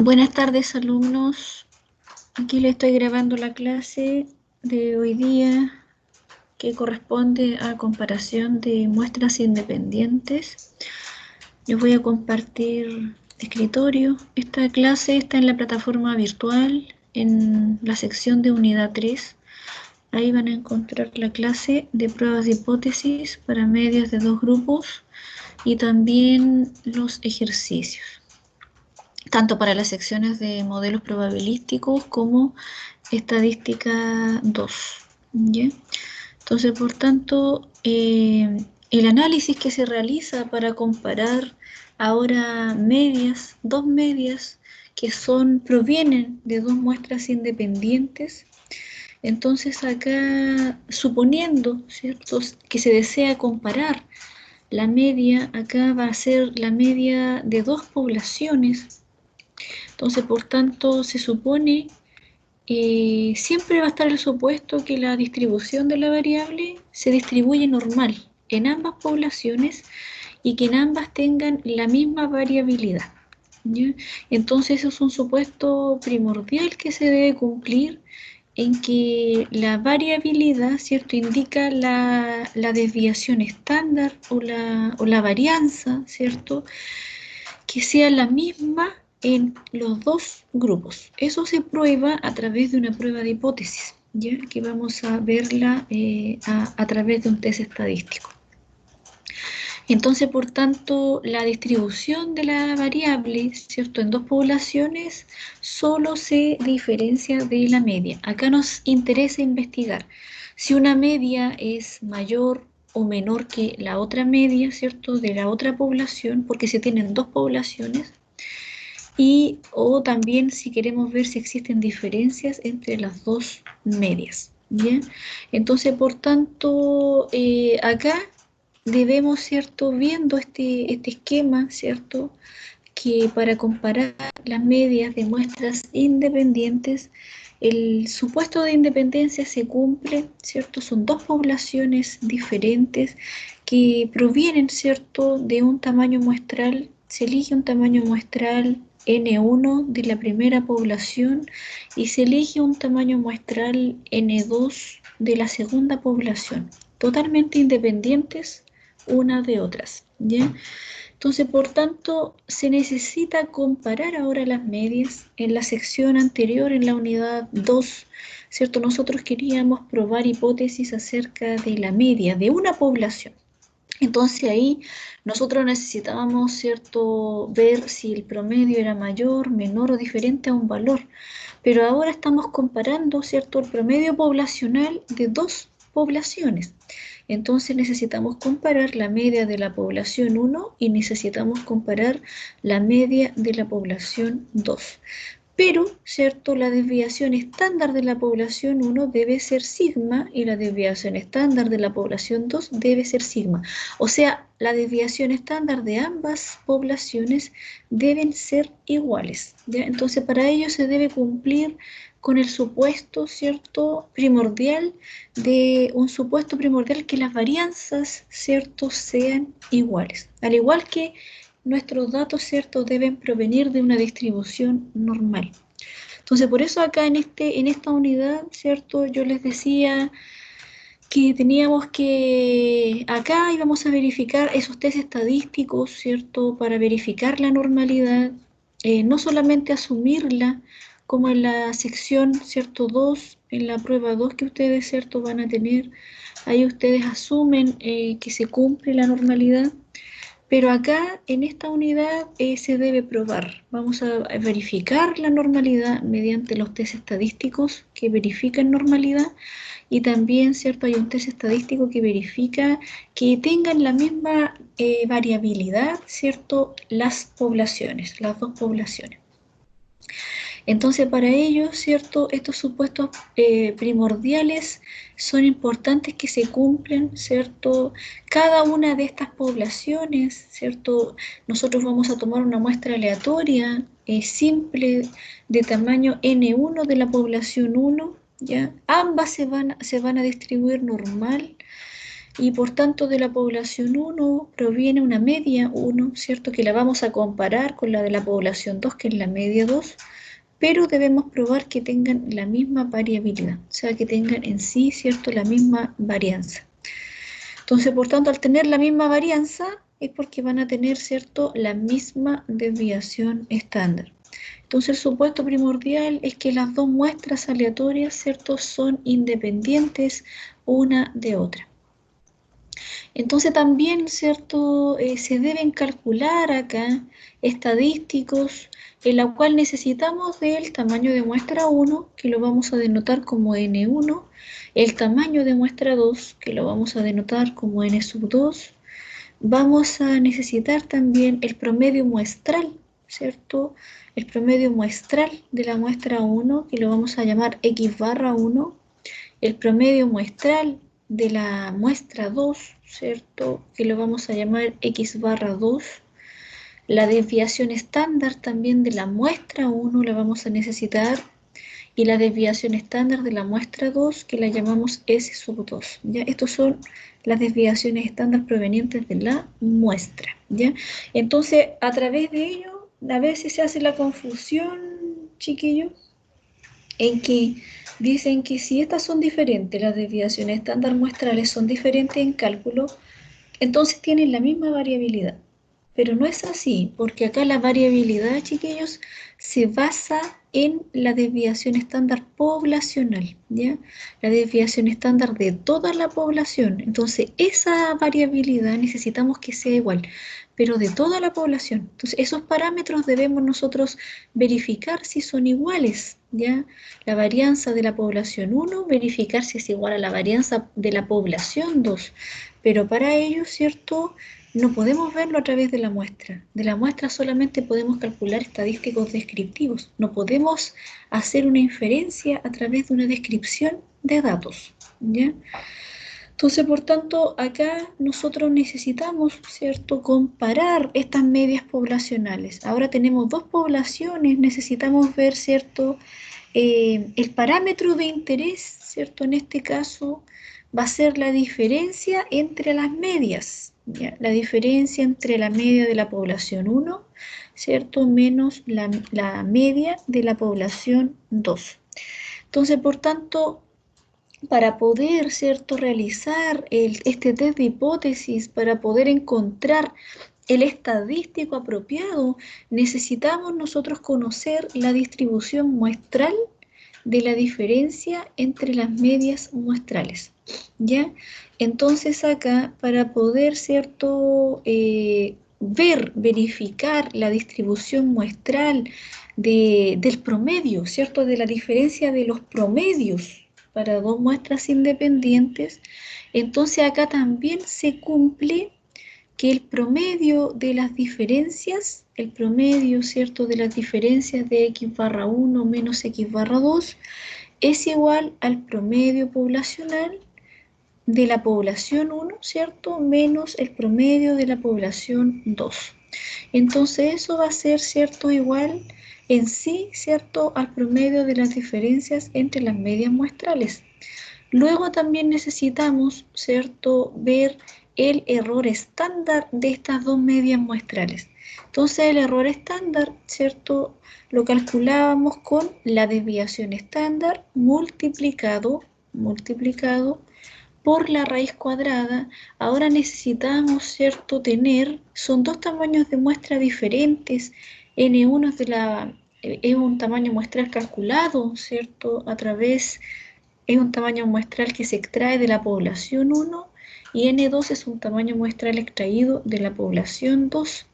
Buenas tardes, alumnos. Aquí les estoy grabando la clase de hoy día que corresponde a comparación de muestras independientes. Les voy a compartir escritorio. Esta clase está en la plataforma virtual, en la sección de unidad 3. Ahí van a encontrar la clase de pruebas de hipótesis para medias de dos grupos y también los ejercicios, tanto para las secciones de modelos probabilísticos como estadística 2. ¿Ya? Entonces, por tanto, el análisis que se realiza para comparar ahora medias, dos medias que provienen de dos muestras independientes. Entonces acá, suponiendo, ¿cierto?, que se desea comparar la media, acá va a ser la media de dos poblaciones. Entonces, por tanto, se supone, siempre va a estar el supuesto que la distribución de la variable se distribuye normal en ambas poblaciones y que en ambas tengan la misma variabilidad. ¿Ya? Entonces, eso es un supuesto primordial que se debe cumplir, en que la variabilidad, ¿cierto?, indica la desviación estándar o la varianza, ¿cierto?, que sea la misma en los dos grupos. Eso se prueba a través de una prueba de hipótesis, ¿ya?, que vamos a verla a través de un test estadístico. Entonces, por tanto, la distribución de la variable, ¿cierto?, en dos poblaciones solo se diferencia de la media. Acá nos interesa investigar si una media es mayor o menor que la otra media, ¿cierto?, de la otra población, porque se tienen dos poblaciones, o también si queremos ver si existen diferencias entre las dos medias. ¿Bien? Entonces, por tanto, acá debemos, ¿cierto?, viendo este esquema, ¿cierto?, que para comparar las medias de muestras independientes, el supuesto de independencia se cumple, ¿cierto? Son dos poblaciones diferentes que provienen, ¿cierto?, de un tamaño muestral. Se elige un tamaño muestral N1 de la primera población y se elige un tamaño muestral N2 de la segunda población, totalmente independientes unas de otras, ¿ya? Entonces, por tanto, se necesita comparar ahora las medias. En la sección anterior, en la unidad 2, ¿cierto?, nosotros queríamos probar hipótesis acerca de la media de una población. Entonces ahí nosotros necesitábamos, ¿cierto?, ver si el promedio era mayor, menor o diferente a un valor. Pero ahora estamos comparando, ¿cierto?, el promedio poblacional de dos poblaciones. Entonces necesitamos comparar la media de la población 1 y necesitamos comparar la media de la población 2. Pero, ¿cierto?, la desviación estándar de la población 1 debe ser sigma y la desviación estándar de la población 2 debe ser sigma. O sea, la desviación estándar de ambas poblaciones deben ser iguales, ¿ya? Entonces, para ello se debe cumplir con el supuesto, ¿cierto?, primordial, de un supuesto primordial que las varianzas, ¿cierto?, sean iguales. Al igual que nuestros datos, ¿cierto?, deben provenir de una distribución normal. Entonces, por eso acá en esta unidad, ¿cierto?, yo les decía que teníamos que, acá íbamos a verificar esos test estadísticos, ¿cierto?, para verificar la normalidad, no solamente asumirla, como en la sección, ¿cierto?, 2, en la prueba 2 que ustedes, ¿cierto?, van a tener, ahí ustedes asumen que se cumple la normalidad. Pero acá, en esta unidad, se debe probar. Vamos a verificar la normalidad mediante los test estadísticos que verifican normalidad, y también, ¿cierto?, hay un test estadístico que verifica que tengan la misma variabilidad, ¿cierto?, las poblaciones, las dos poblaciones. Entonces, para ello, ¿cierto?, estos supuestos primordiales son importantes que se cumplen, ¿cierto? Cada una de estas poblaciones, ¿cierto? Nosotros vamos a tomar una muestra aleatoria, simple, de tamaño N1 de la población 1, ¿ya? Ambas se van a distribuir normal. y por tanto de la población 1 proviene una media 1, ¿cierto? Que la vamos a comparar con la de la población 2, que es la media 2, pero debemos probar que tengan la misma variabilidad, o sea, que tengan en sí, ¿cierto?, la misma varianza. Entonces, por tanto, al tener la misma varianza, es porque van a tener, ¿cierto?, la misma desviación estándar. Entonces, el supuesto primordial es que las dos muestras aleatorias, ¿cierto?, son independientes una de otra. Entonces también, ¿cierto? Se deben calcular acá estadísticos en la cual necesitamos del tamaño de muestra 1, que lo vamos a denotar como N1, el tamaño de muestra 2, que lo vamos a denotar como N sub 2, vamos a necesitar también el promedio muestral, ¿cierto? El promedio muestral de la muestra 1, que lo vamos a llamar X barra 1, el promedio muestral de la muestra 2, ¿cierto? Que lo vamos a llamar X barra 2. La desviación estándar también de la muestra 1 la vamos a necesitar. Y la desviación estándar de la muestra 2, que la llamamos S sub 2. ¿Ya? Estos son las desviaciones estándar provenientes de la muestra. ¿Ya? Entonces, a través de ello, a veces se hace la confusión, chiquillos, en que dicen que si estas son diferentes, las desviaciones estándar muestrales son diferentes en cálculo, entonces tienen la misma variabilidad. Pero no es así, porque acá la variabilidad, chiquillos, se basa en la desviación estándar poblacional, ¿ya? La desviación estándar de toda la población. Entonces, esa variabilidad necesitamos que sea igual, pero de toda la población. Entonces, esos parámetros debemos nosotros verificar si son iguales, ¿ya? La varianza de la población 1, verificar si es igual a la varianza de la población 2. Pero para ello, ¿cierto?, no podemos verlo a través de la muestra. De la muestra solamente podemos calcular estadísticos descriptivos. No podemos hacer una inferencia a través de una descripción de datos, ¿ya? Entonces, por tanto, acá nosotros necesitamos, ¿cierto?, comparar estas medias poblacionales. Ahora tenemos dos poblaciones, necesitamos ver, ¿cierto?, el parámetro de interés, ¿cierto?, en este caso va a ser la diferencia entre las medias, ¿ya? La diferencia entre la media de la población 1, ¿cierto?, menos la media de la población 2. Entonces, por tanto, para poder, ¿cierto?, realizar este test de hipótesis, para poder encontrar el estadístico apropiado, necesitamos nosotros conocer la distribución muestral de la diferencia entre las medias muestrales, ¿ya? Entonces acá, para poder, ¿cierto?, verificar la distribución muestral del promedio, ¿cierto?, de la diferencia de los promedios para dos muestras independientes, entonces acá también se cumple que el promedio de las diferencias, el promedio, ¿cierto?, de las diferencias de X barra 1 menos X barra 2 es igual al promedio poblacional de la población 1, ¿cierto?, menos el promedio de la población 2. Entonces eso va a ser, ¿cierto?, igual en sí, ¿cierto?, al promedio de las diferencias entre las medias muestrales. Luego también necesitamos, ¿cierto?, ver el error estándar de estas dos medias muestrales. Entonces el error estándar, ¿cierto?, lo calculábamos con la desviación estándar multiplicado por la raíz cuadrada. Ahora necesitamos, ¿cierto?, son dos tamaños de muestra diferentes. N1 es un tamaño muestral calculado, ¿cierto?, es un tamaño muestral que se extrae de la población 1 y N2 es un tamaño muestral extraído de la población 2.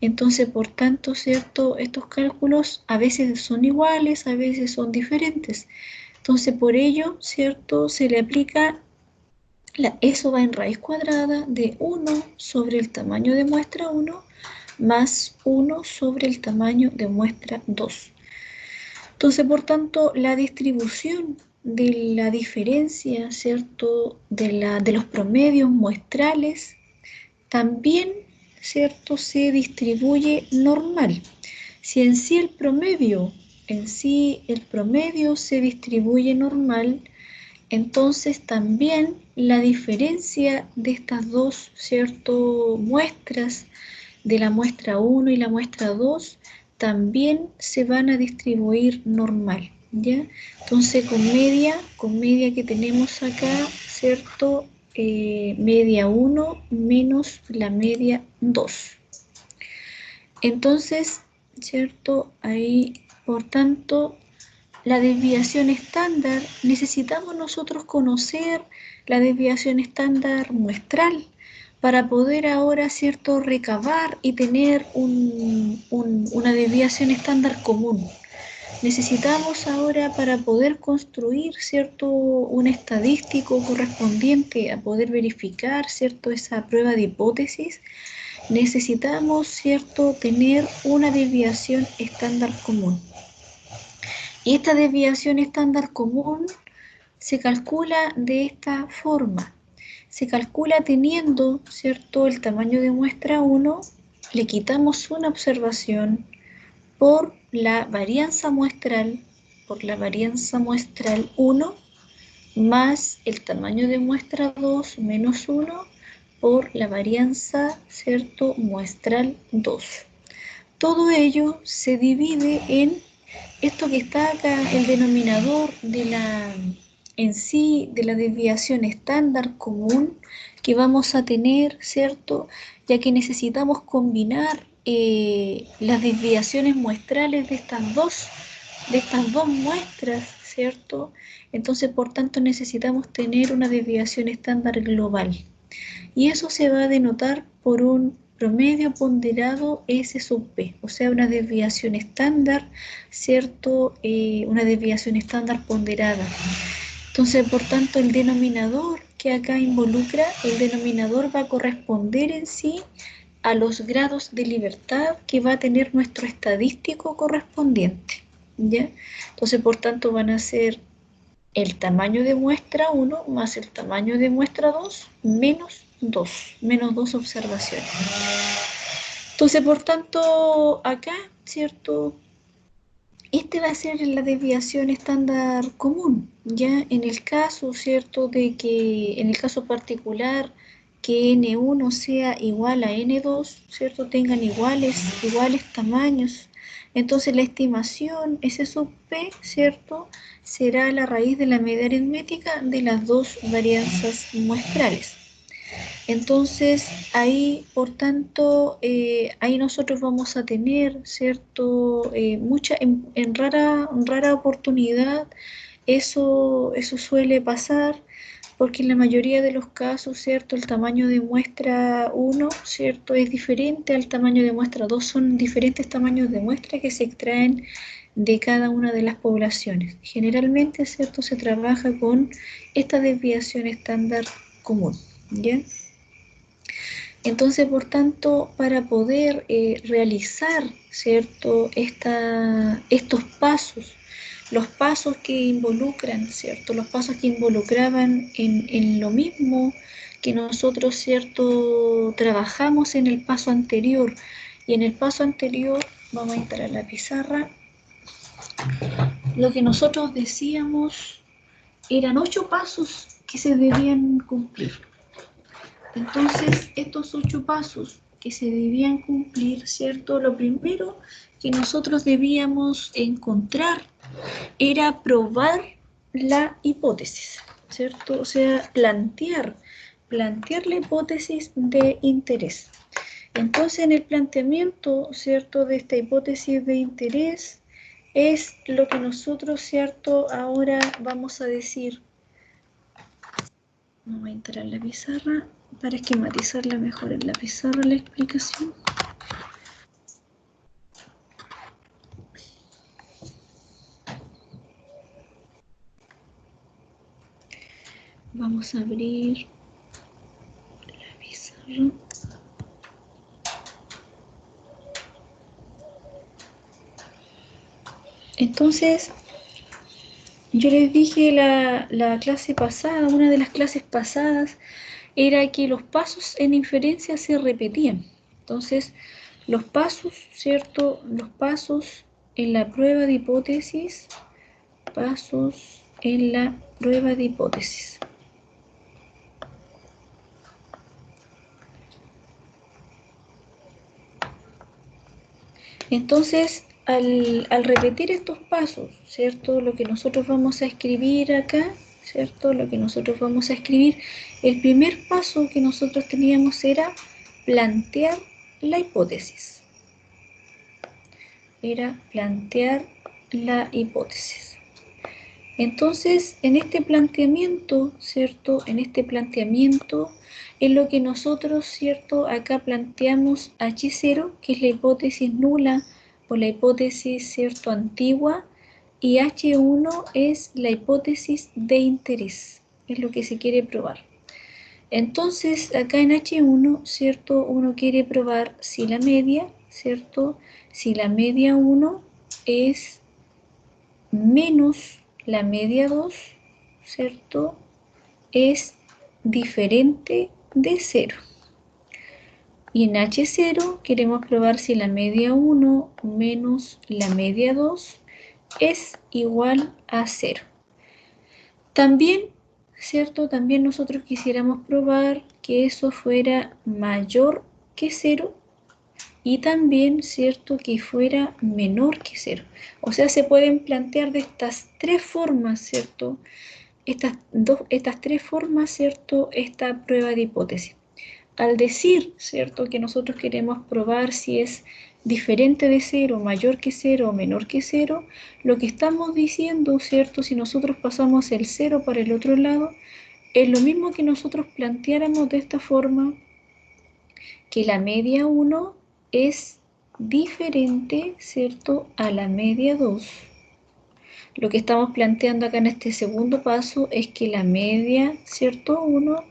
Entonces, por tanto, ¿cierto?, estos cálculos a veces son iguales, a veces son diferentes. Entonces, por ello, ¿cierto?, se le aplica eso va en raíz cuadrada de 1 sobre el tamaño de muestra 1 más 1 sobre el tamaño de muestra 2. Entonces, por tanto, la distribución de la diferencia, ¿cierto?, de los promedios muestrales también, ¿cierto?, se distribuye normal. Si en sí el promedio se distribuye normal, Entonces también la diferencia de estas dos, ¿cierto?, muestras, de la muestra 1 y la muestra 2, también se van a distribuir normal, ¿ya? Entonces con media que tenemos acá, ¿cierto?, media 1 menos la media 2. Entonces, ¿cierto?, ahí, por tanto, la desviación estándar, necesitamos nosotros conocer la desviación estándar muestral para poder ahora, ¿cierto?, recabar y tener una desviación estándar común. Necesitamos ahora, para poder construir, ¿cierto?, un estadístico correspondiente a poder verificar, ¿cierto?, esa prueba de hipótesis, necesitamos, ¿cierto?, tener una desviación estándar común. Y esta desviación estándar común se calcula de esta forma. Se calcula teniendo, ¿cierto?, el tamaño de muestra 1, le quitamos una observación por la varianza muestral 1, más el tamaño de muestra 2 menos 1 por la varianza, ¿cierto?, muestral 2. Todo ello se divide en esto que está acá, el denominador de la desviación estándar común que vamos a tener, ¿cierto?, ya que necesitamos combinar las desviaciones muestrales de estas dos muestras, ¿cierto? Entonces, por tanto, necesitamos tener una desviación estándar global. Y eso se va a denotar por un promedio ponderado S sub P, o sea, una desviación estándar, ¿cierto? Una desviación estándar ponderada. Entonces, por tanto, el denominador que acá involucra, el denominador va a corresponder en sí a los grados de libertad que va a tener nuestro estadístico correspondiente, ¿ya? Entonces, por tanto, van a ser el tamaño de muestra 1 más el tamaño de muestra 2 menos 2 observaciones. Entonces, por tanto, acá, ¿cierto?, este va a ser la desviación estándar común, ya en el caso, ¿cierto?, de que, en el caso particular, que N1 sea igual a N2, ¿cierto?, tengan iguales tamaños. Entonces la estimación S sub P, ¿cierto?, será la raíz de la media aritmética de las dos varianzas muestrales. Entonces, ahí, por tanto, ahí nosotros vamos a tener, ¿cierto?, en rara oportunidad, eso suele pasar, porque en la mayoría de los casos, ¿cierto?, el tamaño de muestra 1, ¿cierto?, es diferente al tamaño de muestra 2, son diferentes tamaños de muestra que se extraen de cada una de las poblaciones. Generalmente, ¿cierto?, se trabaja con esta desviación estándar común, ¿ya? Entonces, por tanto, para poder realizar, ¿cierto?, estos pasos, los pasos que involucran, ¿cierto?, los pasos que involucraban en lo mismo que nosotros, ¿cierto?, trabajamos en el paso anterior. Y en el paso anterior, vamos a instalar la pizarra, lo que nosotros decíamos eran 8 pasos que se debían cumplir. Entonces, estos 8 pasos que se debían cumplir, ¿cierto? Lo primero que nosotros debíamos encontrar era probar la hipótesis, ¿cierto? O sea, plantear la hipótesis de interés. Entonces, en el planteamiento, ¿cierto?, de esta hipótesis de interés es lo que nosotros, ¿cierto?, ahora vamos a decir. Vamos a entrar en la pizarra para esquematizarla mejor en la pizarra la explicación. Vamos a abrir la pizarra. Entonces, yo les dije la clase pasada, una de las clases pasadas, era que los pasos en inferencia se repetían. Entonces, los pasos, ¿cierto? Los pasos en la prueba de hipótesis, pasos en la prueba de hipótesis. Entonces, al repetir estos pasos, ¿cierto? Lo que nosotros vamos a escribir acá, ¿cierto? Lo que nosotros vamos a escribir, el primer paso que nosotros teníamos era plantear la hipótesis. Era plantear la hipótesis. Entonces, en este planteamiento, ¿cierto? En este planteamiento es lo que nosotros, ¿cierto? Acá planteamos H0, que es la hipótesis nula o la hipótesis, ¿cierto? Antigua, y H1 es la hipótesis de interés, es lo que se quiere probar. Entonces, acá en H1, ¿cierto? Uno quiere probar si la media, ¿cierto? Si la media 1 es menos la media 2, ¿cierto? Es diferente de 0. Y en H0 queremos probar si la media 1 menos la media 2 es igual a 0. También, ¿cierto? También nosotros quisiéramos probar que eso fuera mayor que 0 y también, ¿cierto?, que fuera menor que 0. O sea, se pueden plantear de estas tres formas, ¿cierto? Estas tres formas, ¿cierto?, esta prueba de hipótesis. Al decir, ¿cierto?, que nosotros queremos probar si es diferente de 0, mayor que 0 o menor que 0, lo que estamos diciendo, ¿cierto?, si nosotros pasamos el 0 para el otro lado, es lo mismo que nosotros planteáramos de esta forma, que la media 1 es diferente, ¿cierto?, a la media 2. Lo que estamos planteando acá en este segundo paso es que la media, ¿cierto?, 1,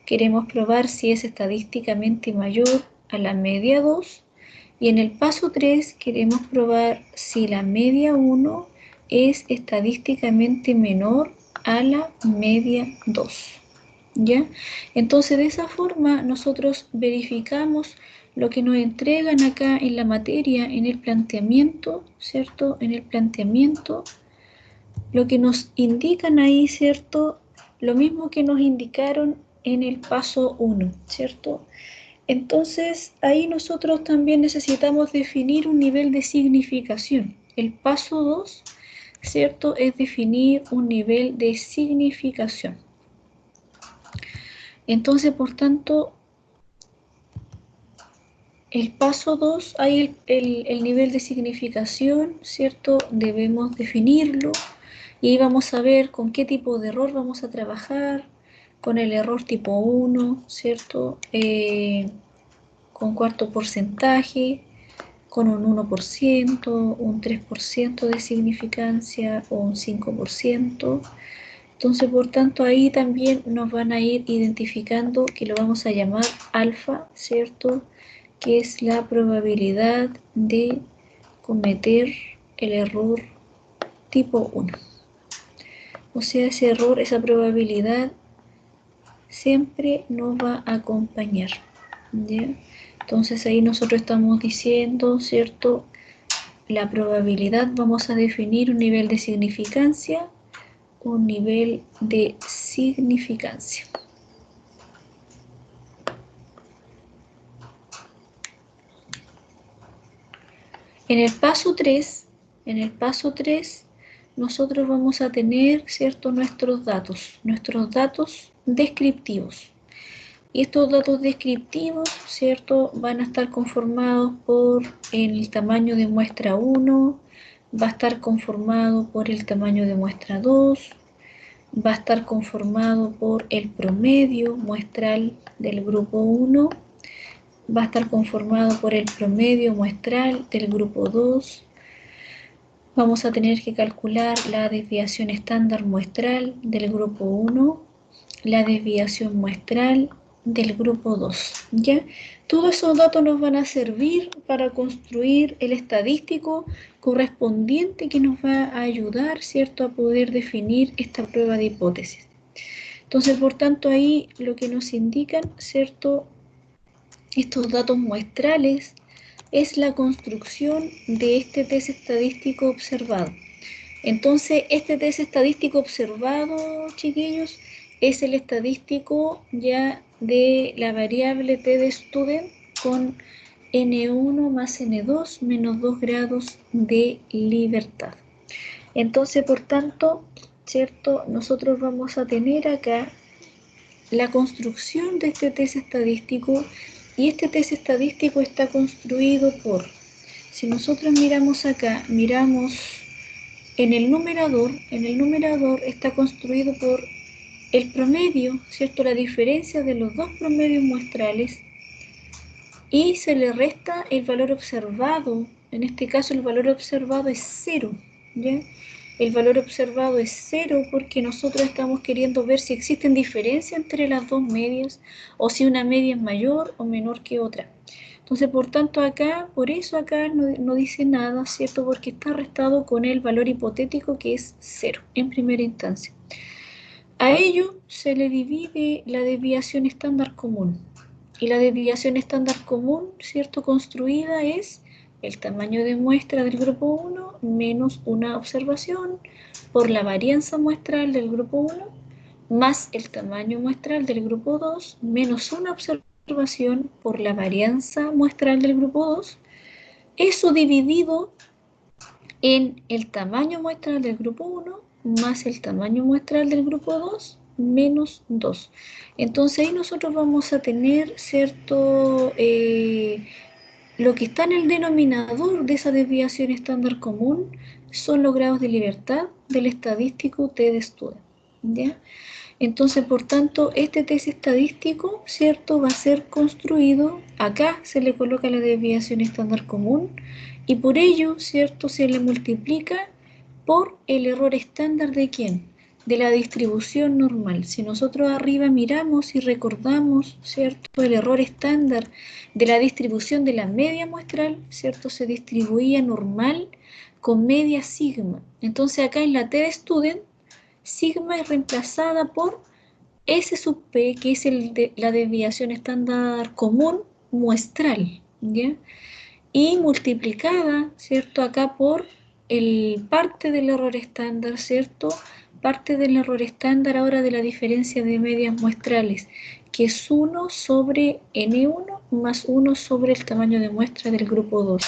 queremos probar si es estadísticamente mayor a la media 2. Y en el paso 3 queremos probar si la media 1 es estadísticamente menor a la media 2. ¿Ya? Entonces, de esa forma, nosotros verificamos lo que nos entregan acá en la materia, en el planteamiento, ¿cierto? En el planteamiento, lo que nos indican ahí, ¿cierto? Lo mismo que nos indicaron en el paso 1, ¿cierto? Entonces, ahí nosotros también necesitamos definir un nivel de significación. El paso 2, ¿cierto?, es definir un nivel de significación. Entonces, por tanto, el paso 2, hay el nivel de significación, ¿cierto? Debemos definirlo y ahí vamos a ver con qué tipo de error vamos a trabajar, con el error tipo 1, ¿cierto? Con cuarto porcentaje, con un 1%, un 3% de significancia o un 5%. Entonces, por tanto, ahí también nos van a ir identificando que lo vamos a llamar alfa, ¿cierto?, que es la probabilidad de cometer el error tipo 1. O sea, ese error, esa probabilidad siempre nos va a acompañar, ¿ya? Entonces ahí nosotros estamos diciendo, ¿cierto?, la probabilidad, vamos a definir un nivel de significancia, un nivel de significancia. En el paso 3, nosotros vamos a tener, ¿cierto?, nuestros datos descriptivos. Y estos datos descriptivos, ¿cierto?, van a estar conformados por el tamaño de muestra 1, va a estar conformado por el tamaño de muestra 2, va a estar conformado por el promedio muestral del grupo 1, va a estar conformado por el promedio muestral del grupo 2. Vamos a tener que calcular la desviación estándar muestral del grupo 1, la desviación muestral del grupo 2, ¿ya? Todos esos datos nos van a servir para construir el estadístico correspondiente que nos va a ayudar, ¿cierto?, a poder definir esta prueba de hipótesis. Entonces, por tanto, ahí lo que nos indican, ¿cierto?, estos datos muestrales es la construcción de este test estadístico observado. Entonces, este test estadístico observado, chiquillos, es el estadístico ya de la variable t de student con n1 más n2 menos 2 grados de libertad. Entonces, por tanto, ¿cierto? Nosotros vamos a tener acá la construcción de este test estadístico, y este test estadístico está construido por, si nosotros miramos acá, miramos en el numerador está construido por el promedio, ¿cierto? La diferencia de los dos promedios muestrales, y se le resta el valor observado. En este caso el valor observado es 0, ¿ya? El valor observado es 0 porque nosotros estamos queriendo ver si existen diferencias entre las dos medias o si una media es mayor o menor que otra. Entonces, por tanto, acá, por eso acá no dice nada, ¿cierto? Porque está restado con el valor hipotético que es 0 en primera instancia. A ello se le divide la desviación estándar común. Y la desviación estándar común, ¿cierto? Construida es el tamaño de muestra del grupo 1 menos una observación por la varianza muestral del grupo 1 más el tamaño muestral del grupo 2 menos una observación por la varianza muestral del grupo 2. Eso dividido en el tamaño muestral del grupo 1 más el tamaño muestral del grupo 2 menos 2. Entonces ahí nosotros vamos a tener, ¿cierto? Lo que está en el denominador de esa desviación estándar común son los grados de libertad del estadístico t de student, ¿ya? Entonces, por tanto, este test estadístico, ¿cierto? Va a ser construido, acá se le coloca la desviación estándar común, y por ello, ¿cierto? Se le multiplica por el error estándar ¿de quién? De la distribución normal. Si nosotros arriba miramos y recordamos, ¿cierto? El error estándar de la distribución de la media muestral, ¿cierto? Se distribuía normal con media sigma. Entonces acá en la t de student, sigma es reemplazada por S sub p, que es la desviación estándar común muestral, ¿ya? Y multiplicada, ¿cierto? Acá por el parte del error estándar, ¿cierto? Parte del error estándar ahora de la diferencia de medias muestrales, que es 1 sobre N1 más 1 sobre el tamaño de muestra del grupo 2.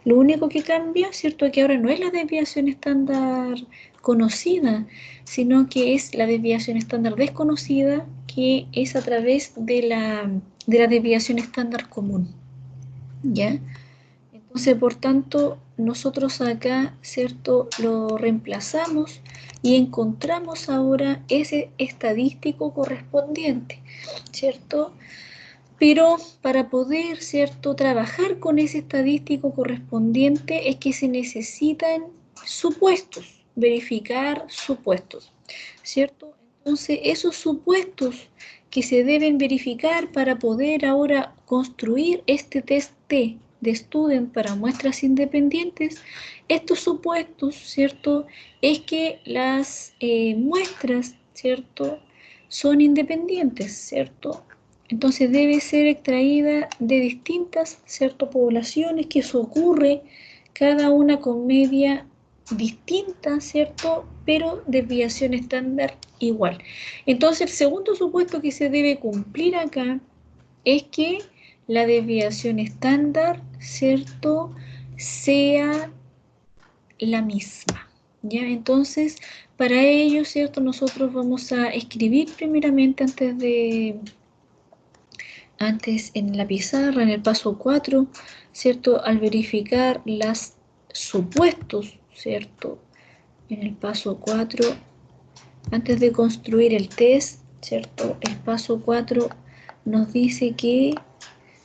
Lo único que cambia, ¿cierto? Que ahora no es la desviación estándar conocida, sino que es la desviación estándar desconocida, que es a través de la desviación estándar común, ¿ya? Entonces, por tanto, nosotros acá, ¿cierto? Lo reemplazamos y encontramos ahora ese estadístico correspondiente, ¿cierto? Pero para poder, ¿cierto?, trabajar con ese estadístico correspondiente es que se necesitan supuestos, verificar supuestos, ¿cierto? Entonces, esos supuestos que se deben verificar para poder ahora construir este test T de student para muestras independientes, estos supuestos, ¿cierto?, es que las muestras, ¿cierto?, son independientes, ¿cierto? Entonces debe ser extraída de distintas, ¿cierto?, poblaciones, que eso ocurre cada una con media distinta, ¿cierto?, pero desviación estándar igual. Entonces el segundo supuesto que se debe cumplir acá es que la desviación estándar, ¿cierto?, sea la misma, ¿ya? Entonces, para ello, ¿cierto?, nosotros vamos a escribir primeramente antes en la pizarra, en el paso 4, ¿cierto? Al verificar los supuestos, ¿cierto? En el paso 4, antes de construir el test, ¿cierto? El paso 4 nos dice que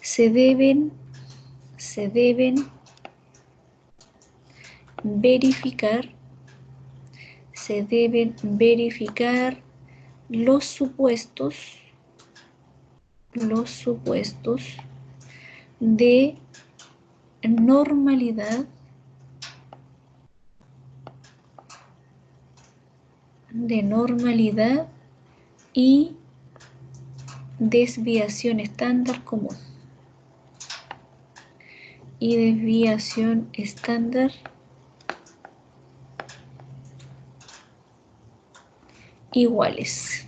se deben verificar los supuestos de normalidad y desviación estándar común. Y desviación estándar iguales.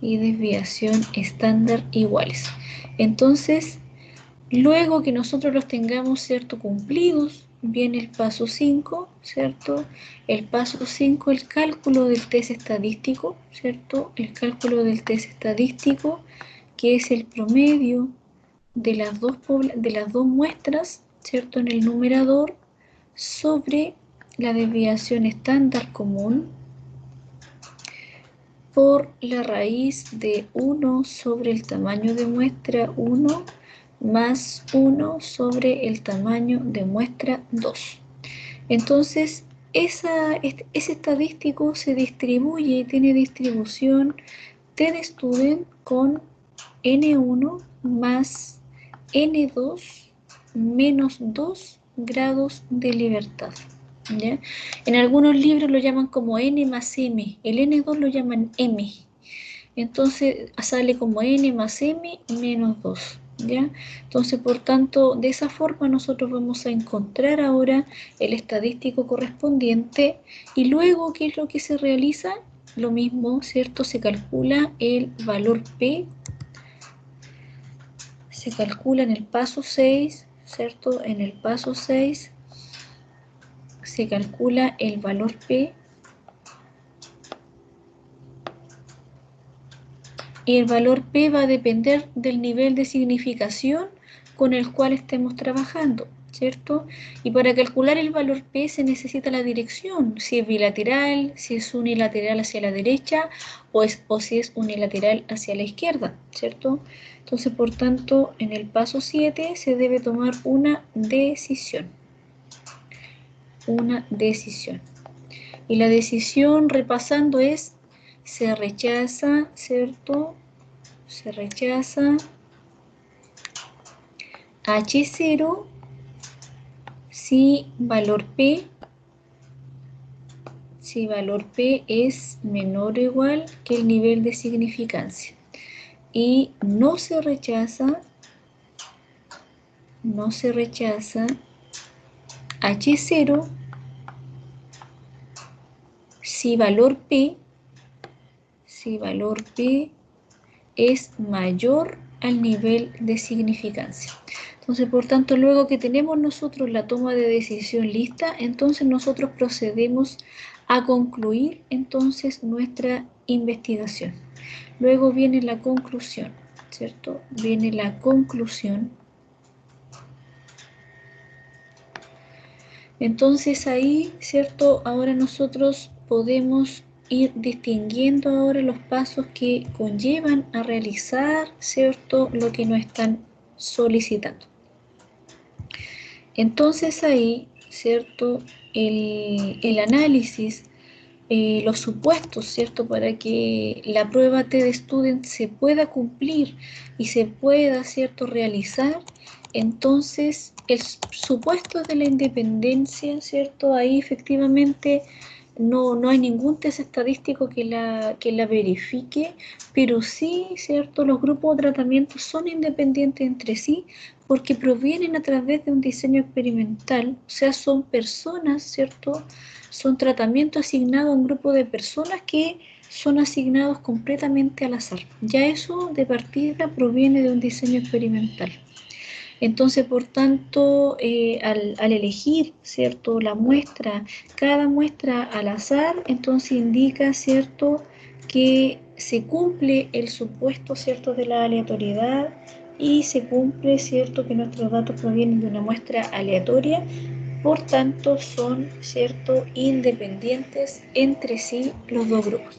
Y desviación estándar iguales. Entonces, luego que nosotros los tengamos, ¿cierto?, cumplidos, viene el paso 5, ¿cierto? El paso 5, el cálculo del test estadístico, ¿cierto? El cálculo del test estadístico, que es el promedio de las dos muestras, ¿cierto?, en el numerador, sobre la desviación estándar común por la raíz de 1 sobre el tamaño de muestra 1 más 1 sobre el tamaño de muestra 2. Entonces, ese estadístico se distribuye, tiene distribución t_student con n1 más n2 menos 2 grados de libertad. ¿Ya? En algunos libros lo llaman como n más m, el n2 lo llaman m, entonces sale como n más m menos 2. ¿Ya? Entonces, por tanto, de esa forma nosotros vamos a encontrar ahora el estadístico correspondiente y luego, ¿qué es lo que se realiza? Lo mismo, ¿cierto? Se calcula el valor P, se calcula en el paso 6, ¿cierto? En el paso 6 se calcula el valor P y el valor P va a depender del nivel de significación con el cual estemos trabajando, ¿cierto? Y para calcular el valor P se necesita la dirección, si es bilateral, si es unilateral hacia la derecha o si es unilateral hacia la izquierda, ¿cierto? Entonces, por tanto, en el paso 7 se debe tomar una decisión. Una decisión. Y la decisión, repasando, es: se rechaza, ¿cierto? Se rechaza H0 si valor P es menor o igual que el nivel de significancia. Y no se rechaza H0 si valor P es mayor al nivel de significancia. Entonces, por tanto, luego que tenemos nosotros la toma de decisión lista, entonces nosotros procedemos a concluir entonces nuestra investigación. Luego viene la conclusión, ¿cierto? Viene la conclusión. Entonces ahí, ¿cierto? Ahora nosotros podemos ir distinguiendo ahora los pasos que conllevan a realizar, ¿cierto?, lo que nos están solicitando. Entonces ahí, ¿cierto?, el análisis, los supuestos, ¿cierto?, para que la prueba t_student se pueda cumplir y se pueda, ¿cierto?, realizar. Entonces, el supuesto de la independencia, ¿cierto?, ahí efectivamente no hay ningún test estadístico que la verifique, pero sí, ¿cierto?, los grupos de tratamiento son independientes entre sí porque provienen a través de un diseño experimental, o sea, son personas, ¿cierto?, son tratamientos asignados a un grupo de personas que son asignados completamente al azar. Ya eso de partida proviene de un diseño experimental. Entonces, por tanto, al elegir, ¿cierto?, la muestra, cada muestra al azar, entonces indica, ¿cierto?, que se cumple el supuesto, ¿cierto?, de la aleatoriedad y se cumple, ¿cierto?, que nuestros datos provienen de una muestra aleatoria. Por tanto, son, ¿cierto?, independientes entre sí los dos grupos.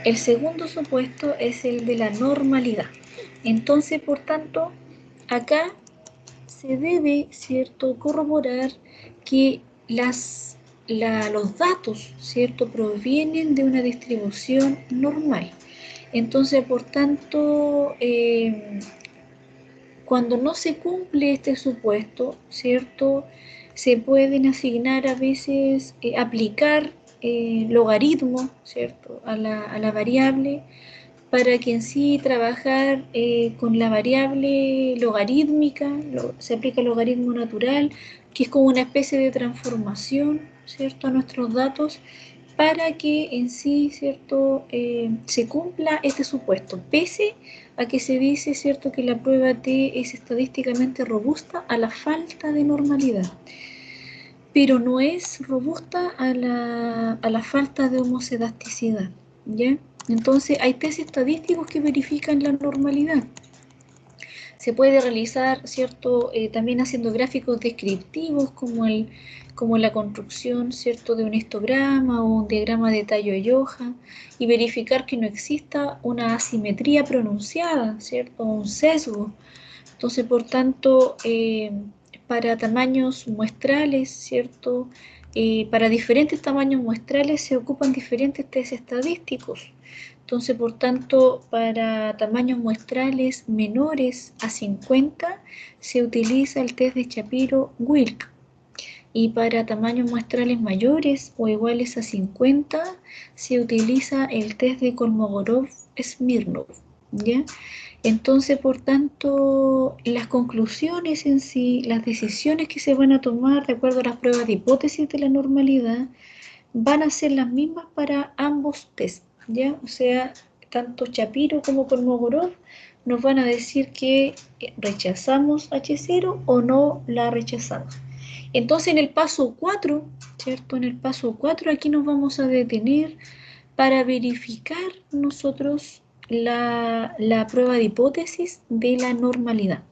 El segundo supuesto es el de la normalidad. Entonces, por tanto, acá se debe, ¿cierto?, corroborar que los datos, ¿cierto?, provienen de una distribución normal. Entonces, por tanto, cuando no se cumple este supuesto, ¿cierto?, se pueden asignar a veces, aplicar logaritmos, ¿cierto?, a la variable, para que en sí trabajar con la variable logarítmica, se aplica el logaritmo natural, que es como una especie de transformación, ¿cierto?, a nuestros datos, para que en sí, ¿cierto?, se cumpla este supuesto, pese a que se dice, ¿cierto?, que la prueba T es estadísticamente robusta a la falta de normalidad, pero no es robusta a la falta de homocedasticidad, ¿ya? Entonces, hay test estadísticos que verifican la normalidad. Se puede realizar, ¿cierto?, también haciendo gráficos descriptivos como la construcción, ¿cierto?, de un histograma o un diagrama de tallo y hoja, y verificar que no exista una asimetría pronunciada, ¿cierto?, o un sesgo. Entonces, por tanto, para tamaños muestrales, ¿cierto?, para diferentes tamaños muestrales se ocupan diferentes test estadísticos. Entonces, por tanto, para tamaños muestrales menores a 50 se utiliza el test de Shapiro-Wilk, y para tamaños muestrales mayores o iguales a 50 se utiliza el test de Kolmogorov-Smirnov, ¿ya? Entonces, por tanto, las conclusiones en sí, las decisiones que se van a tomar de acuerdo a las pruebas de hipótesis de la normalidad, van a ser las mismas para ambos test, ¿ya? O sea, tanto Shapiro como Kolmogorov nos van a decir que rechazamos H0 o no la rechazamos. Entonces, en el paso 4, ¿cierto? En el paso 4 aquí nos vamos a detener para verificar nosotros la prueba de hipótesis de la normalidad.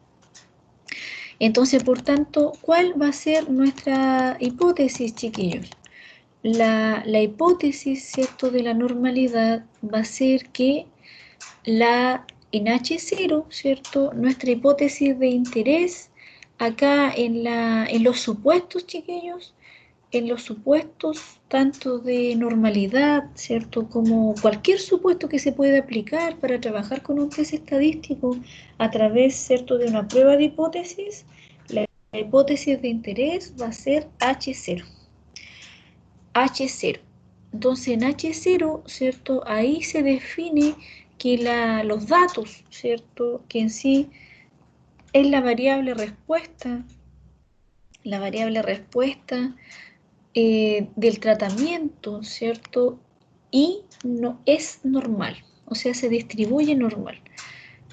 Entonces, por tanto, ¿cuál va a ser nuestra hipótesis, chiquillos? La hipótesis, ¿cierto?, de la normalidad va a ser que en H0, ¿cierto?, nuestra hipótesis de interés, acá en los supuestos, chiquillos, en los supuestos tanto de normalidad, ¿cierto?, como cualquier supuesto que se pueda aplicar para trabajar con un test estadístico a través, ¿cierto?, de una prueba de hipótesis, la hipótesis de interés va a ser H0. H0. Entonces, en H0, ¿cierto?, ahí se define que los datos, ¿cierto?, que en sí es la variable respuesta del tratamiento, ¿cierto?, y no es normal, o sea, se distribuye normal.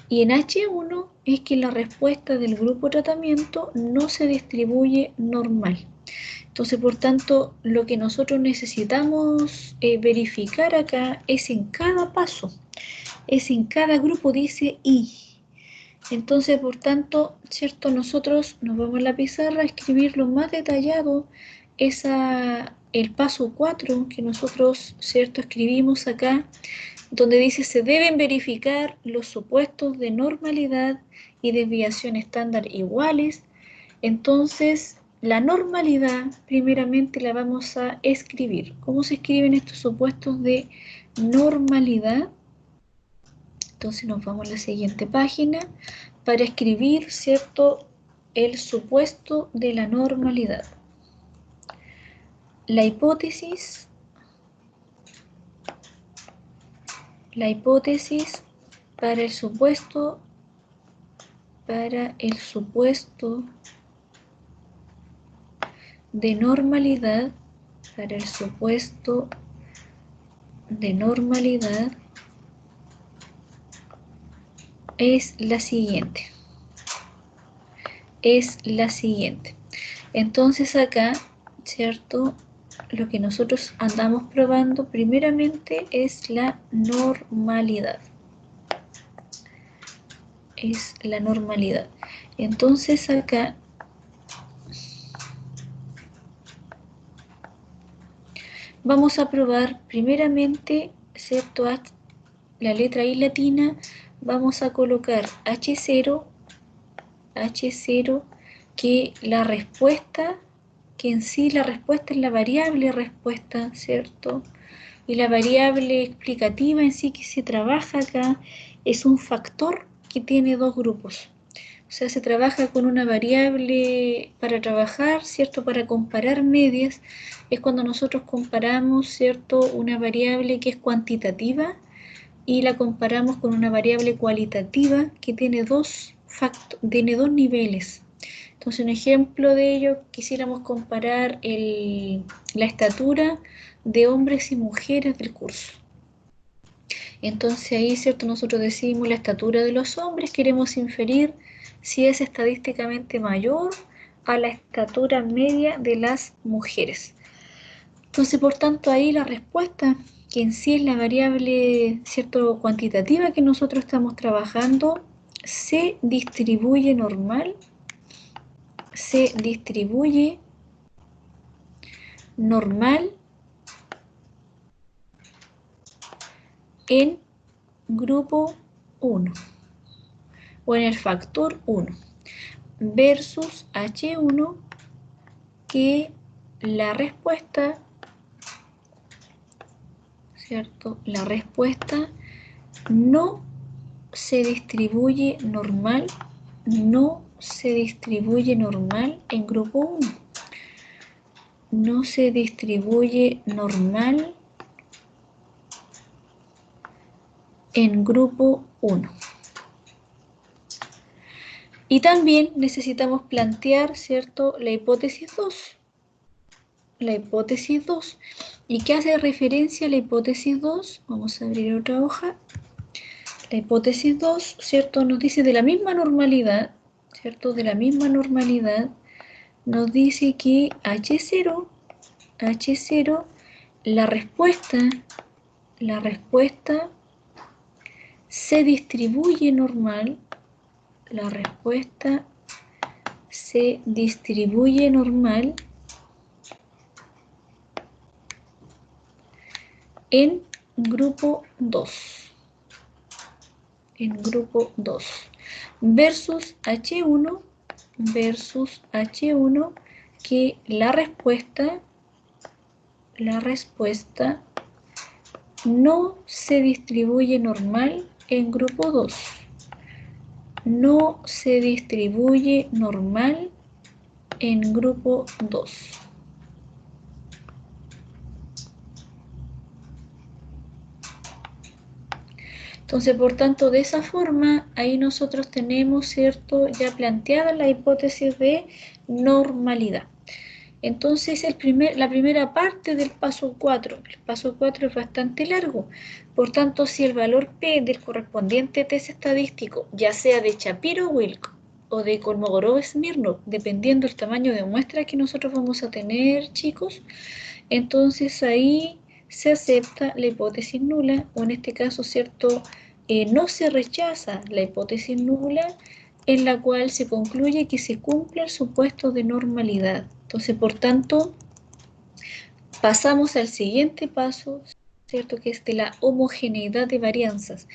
Y en H1 es que la respuesta del grupo tratamiento no se distribuye normal. Entonces, por tanto, lo que nosotros necesitamos verificar acá es en cada paso, es en cada grupo, dice I. Entonces, por tanto, ¿cierto?, nosotros nos vamos a la pizarra a escribir lo más detallado, el paso 4 que nosotros, ¿cierto?, escribimos acá, donde dice se deben verificar los supuestos de normalidad y desviación estándar iguales. Entonces, la normalidad, primeramente la vamos a escribir. ¿Cómo se escriben estos supuestos de normalidad? Entonces nos vamos a la siguiente página para escribir, ¿cierto?, el supuesto de la normalidad. La hipótesis para el supuesto de normalidad, es la siguiente. Entonces acá, ¿cierto?, lo que nosotros andamos probando primeramente es la normalidad. Entonces acá vamos a probar primeramente, ¿cierto?, la letra I latina, vamos a colocar H0, que la respuesta, que en sí la respuesta es la variable respuesta, ¿cierto? Y la variable explicativa en sí que se trabaja acá es un factor que tiene dos grupos. O sea, se trabaja con una variable para trabajar, ¿cierto?, para comparar medias. Es cuando nosotros comparamos, ¿cierto?, una variable que es cuantitativa y la comparamos con una variable cualitativa que tiene dos niveles. Entonces, un ejemplo de ello, quisiéramos comparar la estatura de hombres y mujeres del curso. Entonces ahí, ¿cierto? Nosotros decimos la estatura de los hombres, queremos inferir si es estadísticamente mayor a la estatura media de las mujeres. Entonces, por tanto, ahí la respuesta, que en sí es la variable, ¿cierto?, cuantitativa que nosotros estamos trabajando, se distribuye normal en grupo 1 o en el factor 1 versus H1, que la respuesta, ¿cierto? La respuesta no se distribuye normal, no se distribuye normal en grupo 1. No se distribuye normal en grupo 1. Y también necesitamos plantear, ¿cierto?, la hipótesis 2. La hipótesis 2. ¿Y qué hace referencia a la hipótesis 2? Vamos a abrir otra hoja. La hipótesis 2, ¿cierto?, nos dice de la misma normalidad, ¿cierto? De la misma normalidad, nos dice que H0, la respuesta se distribuye normal, la respuesta se distribuye normal en grupo 2. En grupo 2. Versus H1, que la respuesta no se distribuye normal en grupo 2. No se distribuye normal en grupo 2. Entonces, por tanto, de esa forma, ahí nosotros tenemos, ¿cierto?, ya planteada la hipótesis de normalidad. Entonces, la primera parte del paso 4. El paso 4 es bastante largo. Por tanto, si el valor P del correspondiente test estadístico, ya sea de Shapiro-Wilk o de Kolmogorov-Smirnov, dependiendo del tamaño de muestra que nosotros vamos a tener, chicos, entonces ahí se acepta la hipótesis nula, o en este caso, ¿cierto?, no se rechaza la hipótesis nula, en la cual se concluye que se cumple el supuesto de normalidad. Entonces, por tanto, pasamos al siguiente paso, ¿cierto?, que es de la homogeneidad de varianzas.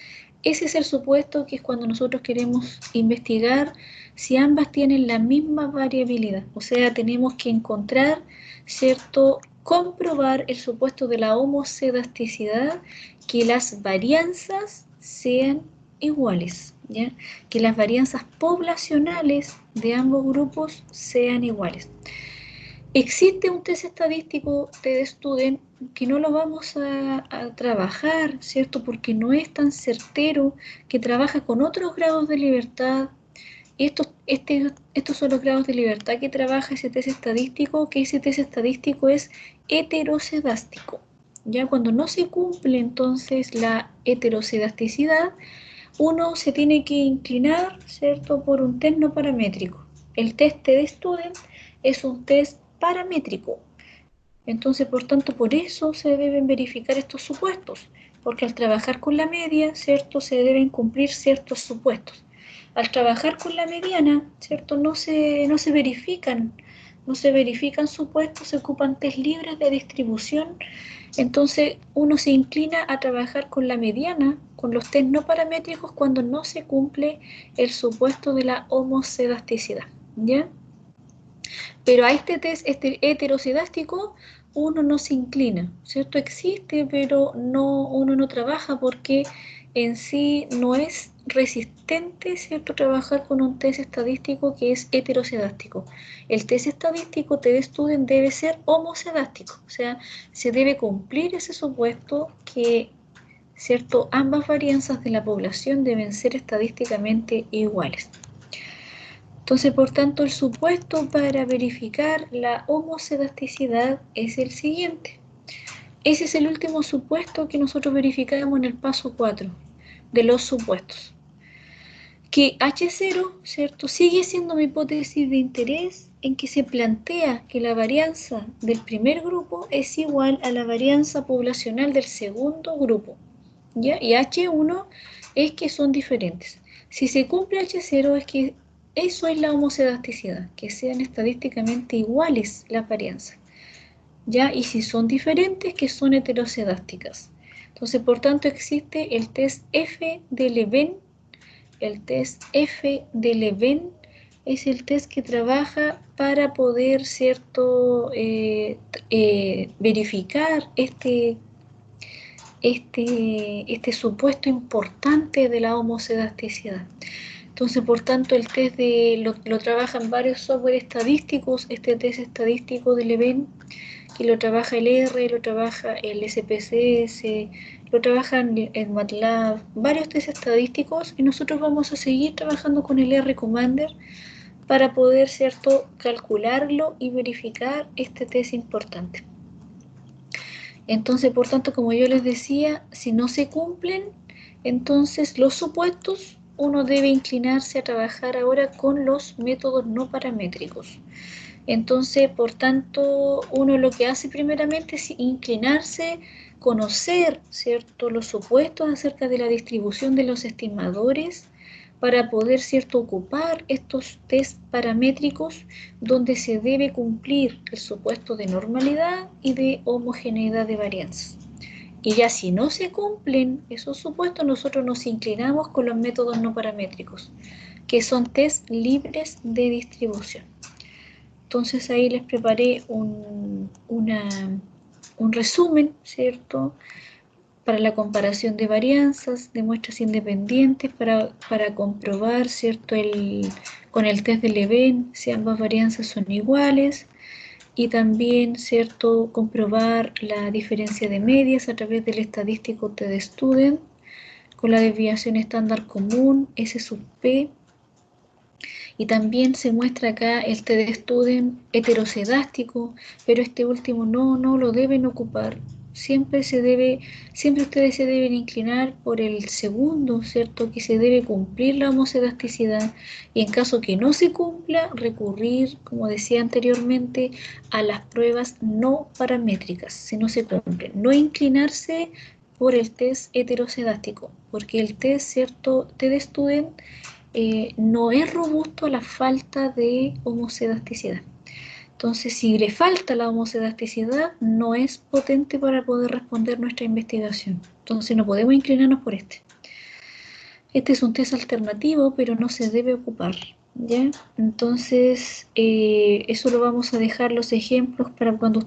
Ese es el supuesto que es cuando nosotros queremos investigar si ambas tienen la misma variabilidad. O sea, tenemos que encontrar, ¿cierto?, comprobar el supuesto de la homocedasticidad, que las varianzas sean iguales, ¿ya? Que las varianzas poblacionales de ambos grupos sean iguales. Existe un test estadístico de Student que no lo vamos a trabajar, ¿cierto? Porque no es tan certero, que trabaja con otros grados de libertad. Estos son los grados de libertad que trabaja ese test estadístico, que ese test estadístico es heterocedástico. Ya cuando no se cumple entonces la heterocedasticidad, uno se tiene que inclinar, ¿cierto?, por un test no paramétrico. El test de Student es un test paramétrico. Entonces, por tanto, por eso se deben verificar estos supuestos, porque al trabajar con la media, ¿cierto?, se deben cumplir ciertos supuestos. Al trabajar con la mediana, ¿cierto?, no se verifican supuestos, se ocupan test libres de distribución. Entonces, uno se inclina a trabajar con la mediana, con los test no paramétricos, cuando no se cumple el supuesto de la homocedasticidad, ¿ya? Pero a este test heterocedástico uno no se inclina, ¿cierto? Existe, pero uno no trabaja porque en sí no es resistente, ¿cierto?, trabajar con un test estadístico que es heterocedástico. El test estadístico de Student debe ser homocedástico, o sea, se debe cumplir ese supuesto que, ¿cierto?, ambas varianzas de la población deben ser estadísticamente iguales. Entonces, por tanto, el supuesto para verificar la homoscedasticidad es el siguiente. Ese es el último supuesto que nosotros verificamos en el paso 4 de los supuestos. Que H0, ¿cierto?, sigue siendo mi hipótesis de interés en que se plantea que la varianza del primer grupo es igual a la varianza poblacional del segundo grupo, ¿ya? Y H1 es que son diferentes. Si se cumple H0 es que eso es la homoscedasticidad, que sean estadísticamente iguales las varianzas, ¿ya? Y si son diferentes, que son heterocedásticas. Entonces, por tanto, existe el test F de Leven. El test F de Leven es el test que trabaja para poder, ¿cierto?, verificar este supuesto importante de la homoscedasticidad. Entonces, por tanto, el test lo trabajan varios software estadísticos, este test estadístico de Leven, que lo trabaja el R, lo trabaja el SPSS, lo trabajan en MATLAB, varios test estadísticos, y nosotros vamos a seguir trabajando con el R Commander para poder, ¿cierto?, calcularlo y verificar este test importante. Entonces, por tanto, como yo les decía, si no se cumplen, entonces los supuestos, uno debe inclinarse a trabajar ahora con los métodos no paramétricos. Entonces, por tanto, uno lo que hace primeramente es inclinarse, conocer, ¿cierto?, los supuestos acerca de la distribución de los estimadores para poder, ¿cierto?, ocupar estos test paramétricos donde se debe cumplir el supuesto de normalidad y de homogeneidad de varianzas. Y ya si no se cumplen esos supuestos, nosotros nos inclinamos con los métodos no paramétricos, que son test libres de distribución. Entonces ahí les preparé un resumen, ¿cierto?, para la comparación de varianzas, de muestras independientes, para comprobar, ¿cierto?, con el test de Leven si ambas varianzas son iguales, y también, ¿cierto?, comprobar la diferencia de medias a través del estadístico T-de-Student con la desviación estándar común, S sub P. Y también se muestra acá el T-de-Student heterocedástico, pero este último no lo deben ocupar. Siempre ustedes se deben inclinar por el segundo, ¿cierto?, que se debe cumplir la homocedasticidad, y en caso que no se cumpla, recurrir, como decía anteriormente, a las pruebas no paramétricas, si no se cumple. No inclinarse por el test heterocedástico, porque el test, ¿cierto?, T-de-Student no es robusto a la falta de homocedasticidad. Entonces, si le falta la homocedasticidad, no es potente para poder responder nuestra investigación. Entonces, no podemos inclinarnos por este. Este es un test alternativo, pero no se debe ocupar, ¿ya? Entonces, eso lo vamos a dejar los ejemplos para cuando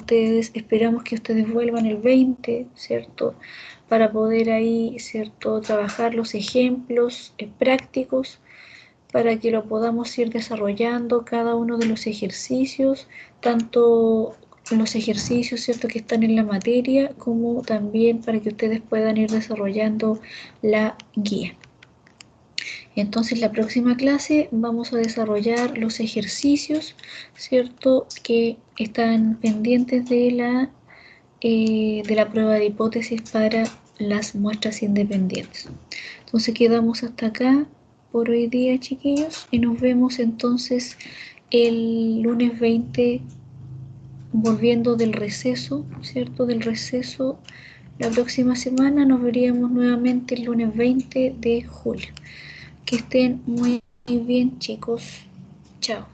esperamos que ustedes vuelvan el 20, ¿cierto?, para poder ahí, ¿cierto?, trabajar los ejemplos prácticos, para que lo podamos ir desarrollando cada uno de los ejercicios, tanto los ejercicios, ¿cierto?, que están en la materia, como también para que ustedes puedan ir desarrollando la guía. Entonces, la próxima clase vamos a desarrollar los ejercicios, ¿cierto?, que están pendientes de la prueba de hipótesis para las muestras independientes. Entonces, quedamos hasta acá por hoy día, chiquillos, y nos vemos entonces el lunes 20, volviendo del receso, ¿cierto?, del receso. La próxima semana nos veríamos nuevamente el lunes 20 de julio. Que estén muy bien, chicos. Chao.